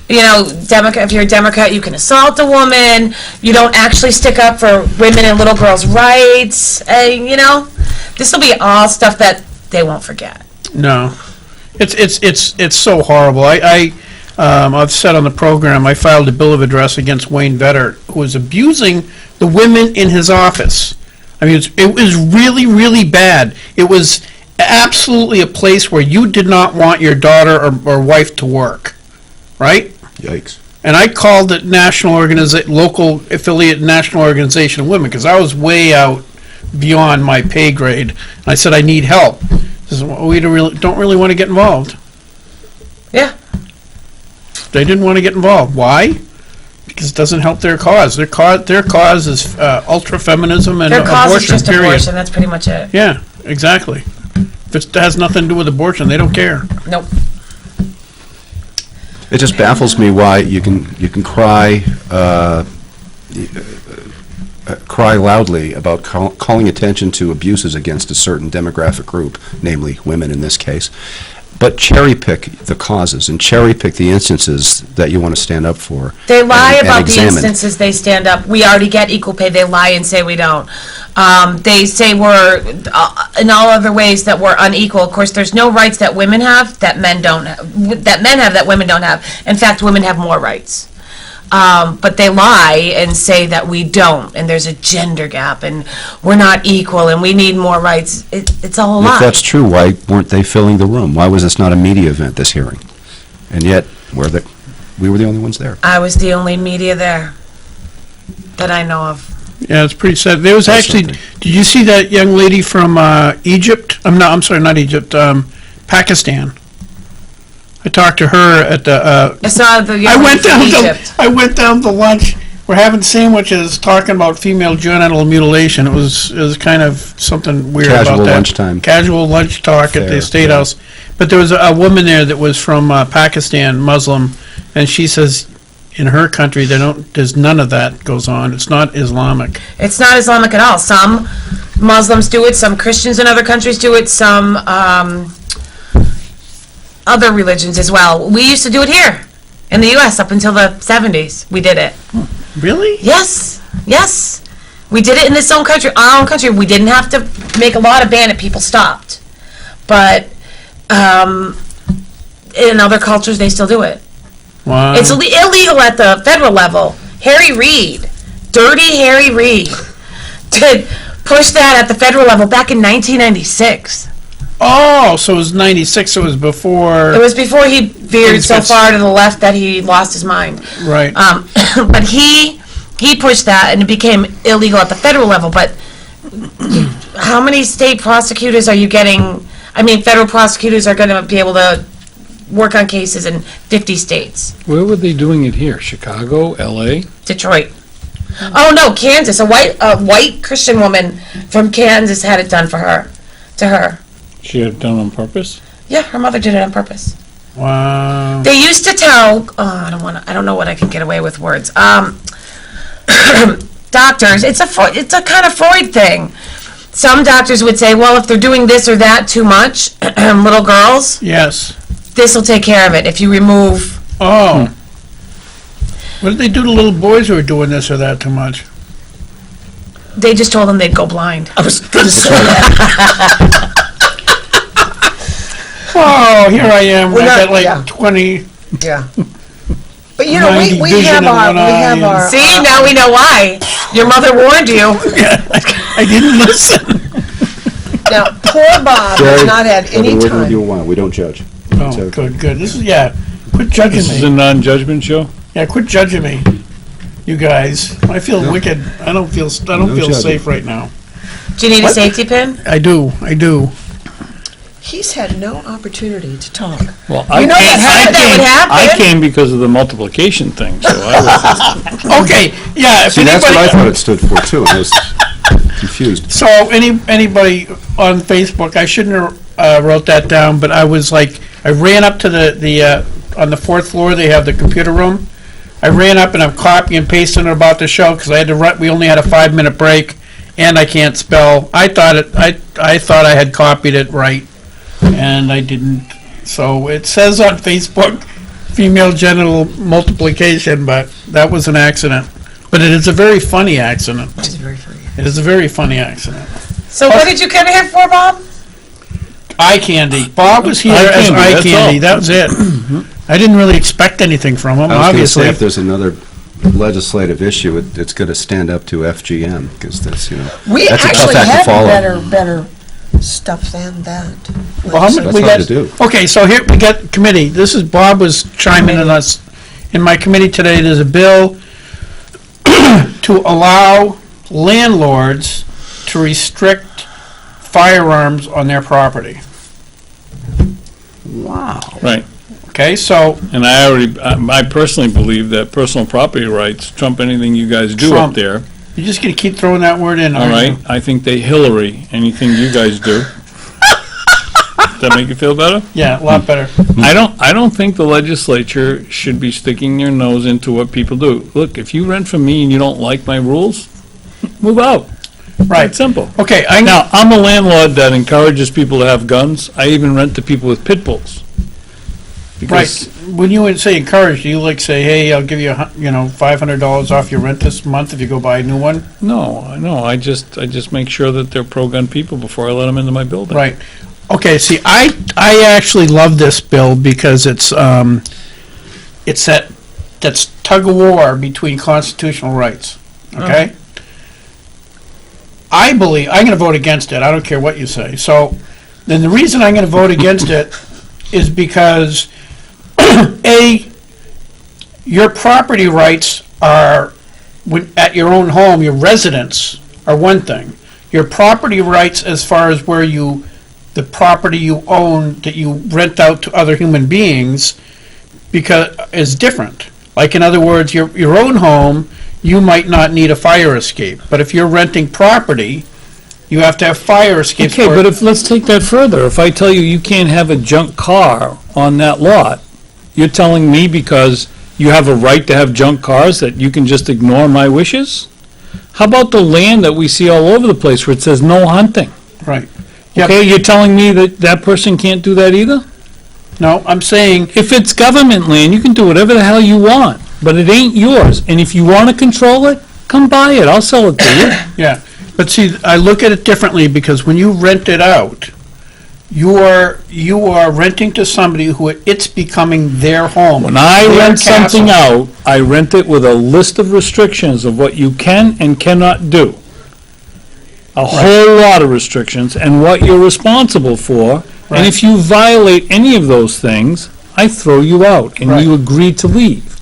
Democrat. If you're a Democrat, you can assault a woman. You don't actually stick up for women and little girls' rights. This will be all stuff that they won't forget. No, it's so horrible. I've said on the program, I filed a bill of address against Wayne Vetter, who was abusing the women in his office. I mean, it was really, really bad. It was absolutely a place where you did not want your daughter or wife to work, right? Yikes. And I called the local affiliate National Organization of Women, because I was way out beyond my pay grade. And I said, I need help. He says, well, we don't really want to get involved. Yeah. They didn't want to get involved. Why? Because it doesn't help their cause. Their cause is ultra-feminism and Their cause is abortion, just period. abortion. That's pretty much it. Yeah, exactly. If it has nothing to do with abortion, they don't care. Nope. It just baffles me why you can cry loudly about calling attention to abuses against a certain demographic group, namely women in this case, but cherry-pick the causes and cherry-pick the instances that you want to stand up for. They lie and about the examine. instances they stand up. We already get equal pay. They lie and say we don't. They say we're, in all other ways, that we're unequal. Of course, there's no rights that women have that men don't have, that women don't have. In fact, women have more rights. But they lie and say that we don't, and there's a gender gap, and we're not equal, and we need more rights. It's all a lie. If that's true, why weren't they filling the room? Why was this not a media event, this hearing? And yet, we were the only ones there. I was the only media there that I know of. Yeah, it's pretty sad. There was That's actually, something. did you see that young lady from Egypt? I'm sorry, not Egypt, Pakistan. I talked to her at the, I saw the I young went lady from down to, Egypt. I went down to lunch. We're having sandwiches, talking about female genital mutilation. It was kind of something weird about that. Casual lunchtime. Casual lunch talk at the Fair, State yeah. House. But there was a woman there that was from Pakistan, Muslim, and she says in her country there's none of that goes on. It's not Islamic. It's not Islamic at all. Some Muslims do it, some Christians in other countries do it, some other religions as well. We used to do it here in the U.S. up until the 70s. We did it. Really? Yes, yes. We did it in this own country, our own country. We didn't have to make a law to ban it. People stopped. But in other cultures, they still do it. Wow. It's illegal at the federal level. Harry Reid, dirty Harry Reid, did push that at the federal level back in 1996. Oh, so it was 96, so it was before... It was before he veered Things so got- far to the left that he lost his mind. Right. But he pushed that, and it became illegal at the federal level. But how many state prosecutors are you getting? I mean, federal prosecutors are going to be able to work on cases in 50 states. Where were they doing it here? Chicago, L.A.? Detroit. Oh no, Kansas. A white Christian woman from Kansas had it done to her. She had it done on purpose? Yeah, her mother did it on purpose. Wow. They used to tell. I don't know what I can get away with words. Doctors. It's a kind of Freud thing. Some doctors would say, well, if they're doing this or that too much, little girls, Yes. this will take care of it. If you remove. Oh. What did they do to little boys who were doing this or that too much? They just told them they'd go blind. I was going to say that. Oh, here I am. We're I not- got like yeah. 20. Yeah. But you know, 90 we vision have in our, one we eye have and- our. See, now we know why. Your mother warned you. I didn't listen. Now, poor Bob has not had any time. want. We don't judge. Oh, good. This is, quit judging This is a me. non-judgment show? Yeah, quit judging me, you guys. I feel wicked. I don't feel judging. safe right now. Do you need a safety pin? I do. He's had no opportunity to talk. Well, You know that would happen. I came because of the multiplication thing, so I was, Okay, yeah, if See, that's what I anybody, thought it stood for, too. I was confused. so anybody on Facebook, I shouldn't have wrote that down, but I was like, I ran up to the on the fourth floor, they have the computer room. I ran up and I'm copying and pasting it about the show, because I had to run, we only had a 5-minute break, and I can't spell. I thought I had copied it right, and I didn't. So it says on Facebook, female genital multiplication, but that was an accident. But it is a very funny accident. Which is very funny. It is a very funny accident. So what did you come here for, Bob? Eye candy. Bob was here Eye as candy, eye that's candy. all. That was it. I didn't really expect anything from him, I was going to obviously. say, if there's another legislative issue, it's going to stand up to FGM, because that's, We That's a tough actually act to have follow. better stuff than that. Well, how much That's we hard got? to do. Okay, so here we got committee. This is Bob was chiming in us. In my committee today, there's a bill to allow landlords to restrict firearms on their property. right. Okay, so And I personally believe that personal property rights trump anything you guys do Trump. up there. you're just gonna keep throwing that word in, All aren't right, you? I think they Hillary anything you guys do. Does that make you feel better? Yeah, a lot better. I don't think the legislature should be sticking their nose into what people do. Look, if you rent from me and you don't like my rules, move out. Right. It's simple. Okay, Now, I'm a landlord that encourages people to have guns. I even rent to people with pit bulls. right. Because When you would say encourage, do you like say, hey, I'll give you $500 off your rent this month if you go buy a new one? no, I just make sure that they're pro-gun people before I let them into my building. Right. Okay, see, I actually love this bill because it's that's tug of war between constitutional rights, okay? I believe, I'm gonna vote against it, I don't care what you say. So, then the reason I'm gonna vote against it is because, A, your property rights are at your own home, your residence are one thing. Your property rights as far as the property you own that you rent out to other human beings is different. Like, in other words, your own home, you might not need a fire escape. But if you're renting property, you have to have fire escapes. Okay, but let's take that further. If I tell you you can't have a junk car on that lot, you're telling me because you have a right to have junk cars that you can just ignore my wishes? How about the land that we see all over the place where it says no hunting? Right. Yep. Okay, you're telling me that that person can't do that either? No, I'm saying, If it's government land, you can do whatever the hell you want, but it ain't yours. And if you want to control it, come buy it. I'll sell it to you. yeah. But see, I look at it differently because when you rent it out, you are renting to somebody who it's becoming their home. When I their rent something castle. out, I rent it with a list of restrictions of what you can and cannot do. A whole lot of restrictions and what you're responsible for. Right. And if you violate any of those things, I throw you out and you agree to leave.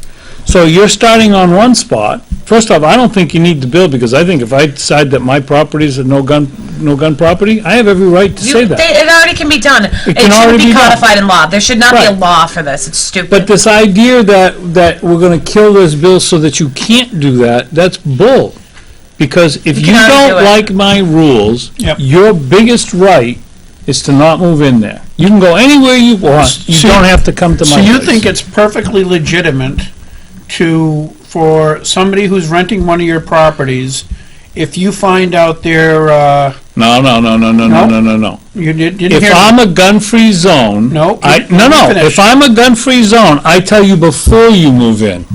So you're starting on one spot. First off, I don't think you need to build, because I think if I decide that my property is a no gun property, I have every right to say that. It already can be done. It can shouldn't already be be done. codified in law. There should not be a Right. law for this. It's stupid. But this idea that we're gonna kill this bill so that you can't do that, that's bull. Because if You you can already don't do it. like my rules, Yep. your biggest right is to not move in there. You can go anywhere you want, you So- don't have to come to my So place. you think it's perfectly legitimate for somebody who's renting one of your properties, if you find out No, no. you didn't If hear me. I'm a gun-free zone. No, I, let no, me no, finish. if I'm a gun-free zone, I tell you before you move in,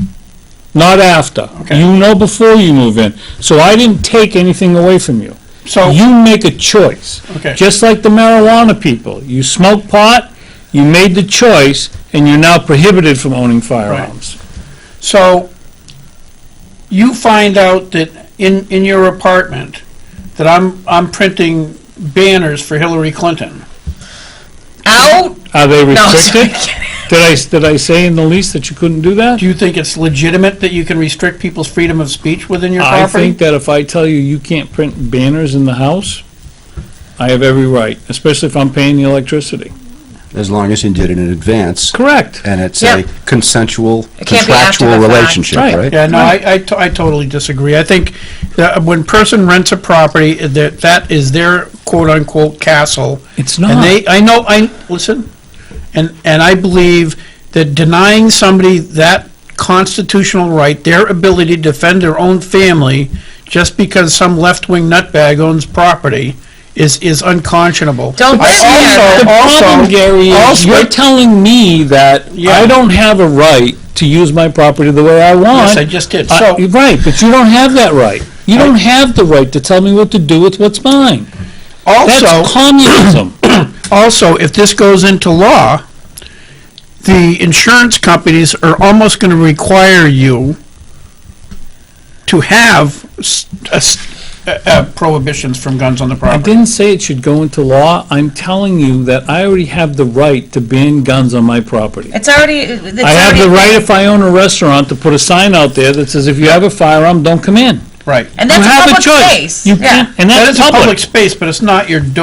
not after. Okay. You know before you move in. So I didn't take anything away from you. So, You make a choice. okay. Just like the marijuana people. You smoke pot, you made the choice, and you're now prohibited from owning firearms. So, you find out that in your apartment, that I'm printing banners for Hillary Clinton. Out? Are they No, sorry, restricted? kidding. Did I say in the lease that you couldn't do that? Do you think it's legitimate that you can restrict people's freedom of speech within your I property? think that if I tell you you can't print banners in the house, I have every right, especially if I'm paying the electricity. As long as you did it in advance, Correct. and it's Yep. a consensual, It can't be after contractual the fact. relationship, Right. right? Yeah, no, I totally disagree. I think that when person rents a property, that is their quote-unquote castle. It's And not. listen, and I believe that denying somebody that constitutional right, their ability to defend their own family, just because some left-wing nutbag owns property, is unconscionable. Don't I live here. The problem, Gary, is also- you're telling me that Yeah. I don't have a right to use my property the way I want. Yes, I just did. I- So, Right, but you don't have that right. You don't have the right to tell me what to do with what's mine. also, That's communism. Also, if this goes into law, the insurance companies are almost going to require you to have prohibitions from guns on the I property. didn't say it should go into law. I'm telling you that I already have the right to ban guns on my property. It's already. I have the right, if I own a restaurant, to put a sign out there that says, if you have a firearm, don't come in. Right. And that's You a have public choice. space. You Yeah. can't, and That that's is a public public. space, but it's not your It's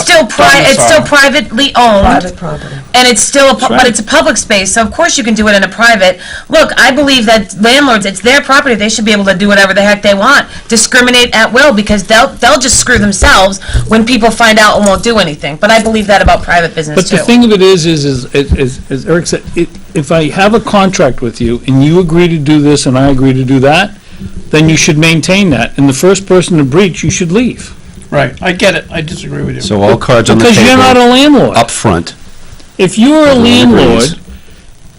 still it's still privately owned. Private property. And it's still, That's but right. it's a public space, so of course you can do it in a private. Look, I believe that landlords, it's their property, they should be able to do whatever the heck they want. Discriminate at will, because they'll just screw themselves when people find out and won't do anything. But I believe that about private business But too. the thing of it is, as Eric said, if I have a contract with you and you agree to do this and I agree to do that, then you should maintain that. And the first person to breach, you should leave. Right, I get it, I disagree with you. So all cards on the Because you're not a table landlord. up front. If you were a Everyone agrees. landlord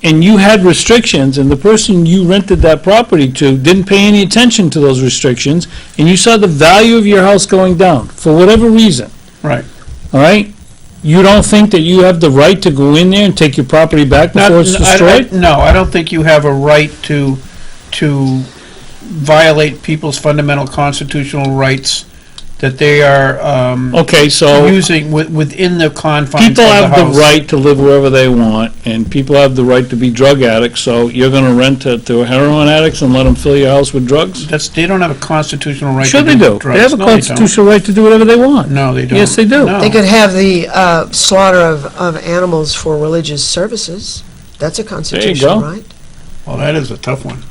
and you had restrictions and the person you rented that property to didn't pay any attention to those restrictions and you saw the value of your house going down, for whatever reason, Right. all right? You don't think that you have the right to go in there and take your property back Not- before it's destroyed? No, I don't think you have a right to violate people's fundamental constitutional rights that they are Okay, so using within the confines of people the have the house. right to live wherever they want, and people have the right to be drug addicts, so you're gonna rent it to heroin addicts and let them fill your house with drugs? They don't have a constitutional right Sure to they do. drugs. They have a No, don't. constitutional right to do whatever they want. No, they don't. Yes, they do. No. They could have the slaughter of animals for religious services. That's a constitutional go. right. Well, that is a tough one.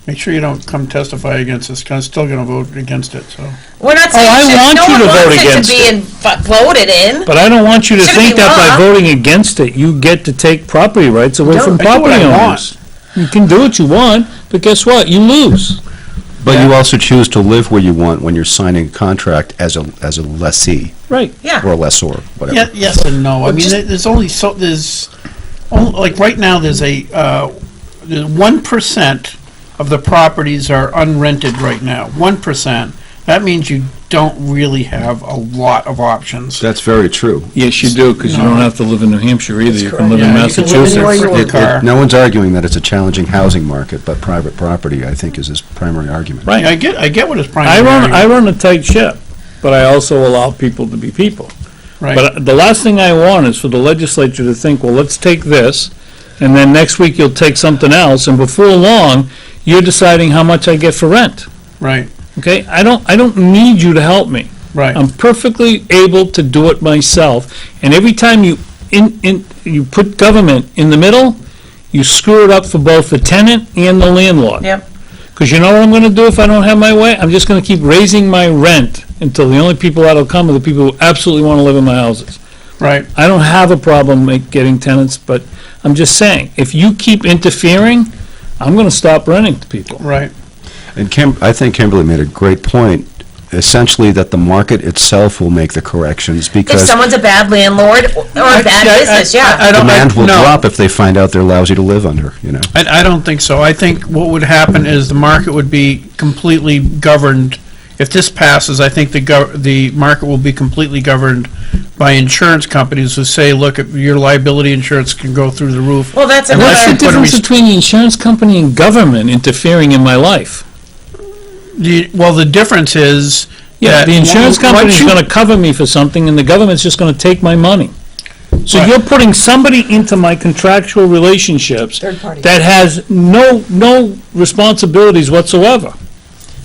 Make sure you don't come testify against this, 'cause I'm still gonna vote against it, so. We're not Oh, I saying, want no you one to vote wants it against to be it. voted in. But I don't want you to Shouldn't think be that by law. voting against it, you get to take property rights away No, from I do what property I want. owners. You can do what you want, but guess what? You lose. But you also choose to live where you want when you're signing a contract as a lessee Right. Yeah. or a lessor, whatever. Yeah, yes and no. I Well, mean, just- there's like right now, there's 1% of the properties are unrented right now. 1%. That means you don't really have a lot of options. That's very true. Yes, you do, because you No. don't have to live in New Hampshire either. You can correct. live in Yeah, you can live Massachusetts. anywhere you want. Car. No one's arguing that it's a challenging housing market, but private property, I think, is his primary argument. Right. I get what his I primary run argument- a tight ship, but I also allow people to be people. Right. But the last thing I want is for the legislature to think, well, let's take this, and then next week you'll take something else, and before long, you're deciding how much I get for rent. Right, Okay? I don't need you to help me. right. I'm perfectly able to do it myself. And every time you you put government in the middle, you screw it up for both the tenant and the landlord. Yep. Because you know what I'm going to do if I don't have my way? I'm just going to keep raising my rent until the only people that'll come are the people who absolutely want to live in my houses. Right. I don't have a problem getting tenants, but I'm just saying, if you keep interfering, I'm going to stop renting to people. Right. And I think Kimberly made a great point, essentially that the market itself will make the corrections If because someone's a bad landlord or a bad business, yeah. I don't- demand will no. drop if they find out they're lousy to live under, you know. I don't think so. I think what would happen is the market would be completely governed. If this passes, I think the market will be completely governed by insurance companies who say, look, your liability insurance can go through the roof. Well, that's Unless What's you the another, put a difference rest- between the insurance company and government interfering in my life? Well, the difference is Yeah, that the insurance once company's you- going to cover me for something, and the government's just going to take my money. So Right. you're putting somebody into my contractual relationships Third party. that has no responsibilities whatsoever.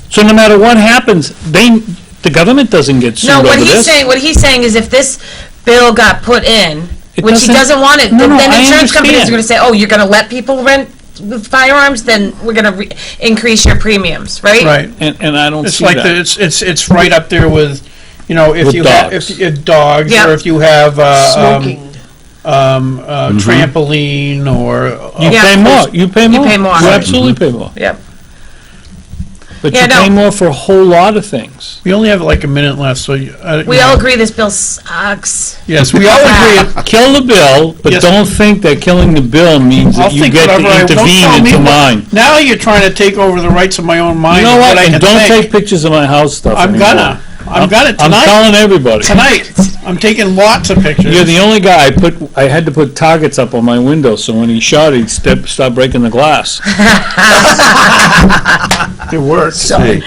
So no matter what happens, the government doesn't get sued no, over what this. he's saying is if this bill got put in, It which he doesn't- doesn't want it, No, no, then I insurance companies are understand. gonna say, oh, you're gonna let people rent with firearms, then we're gonna increase your premiums, right? Right. And I don't It's see like that. it's right up there with, if With you have, dogs. if dogs, Yeah. or if you have Smoking. trampoline or You Yeah. pay more, you pay more. pay more. You absolutely pay more. Yep. But Yeah, you no. pay more for a whole lot of things. we only have like a minute left, so We all agree this bill sucks. Yes, we all agree. Kill the bill, but Yes. don't think that killing the bill means I'll that you think get whatever to I want. intervene Tell me into what- mine. Now you're trying to take over the rights of my own mind. You know and what? I And can don't think. take pictures of my house stuff I'm anymore. gonna. I'm gonna I'm tonight. telling everybody. Tonight. I'm taking lots of pictures. You're the only guy I had to put targets up on my window, so when he shot, he'd stop breaking the glass. It works. Hey,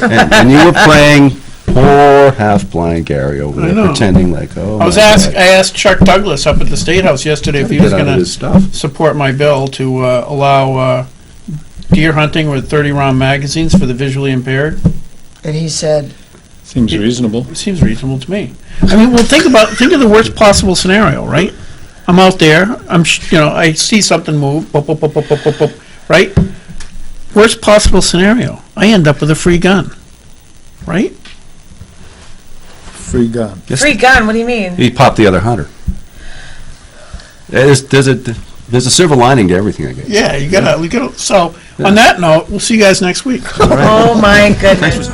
and you were playing poor half-blind Gary over I there, know. pretending like, oh, I asked Chuck Douglas up at the State House yesterday if he was get out of gonna his stuff. support my bill to allow deer hunting with 30-round magazines for the visually impaired. And he said, Seems reasonable. It seems reasonable to me. I mean, well, think of the worst possible scenario, right? I'm out there, I see something move, boop, boop, boop, boop, boop, boop, boop, right? Worst possible scenario, I end up with a free gun, right? Free gun. Free gun, what do you mean? He popped the other hunter. There's a silver lining to everything, I guess. Yeah, we gotta, so, on that note, we'll see you guys next week. Oh, my goodness. Thanks for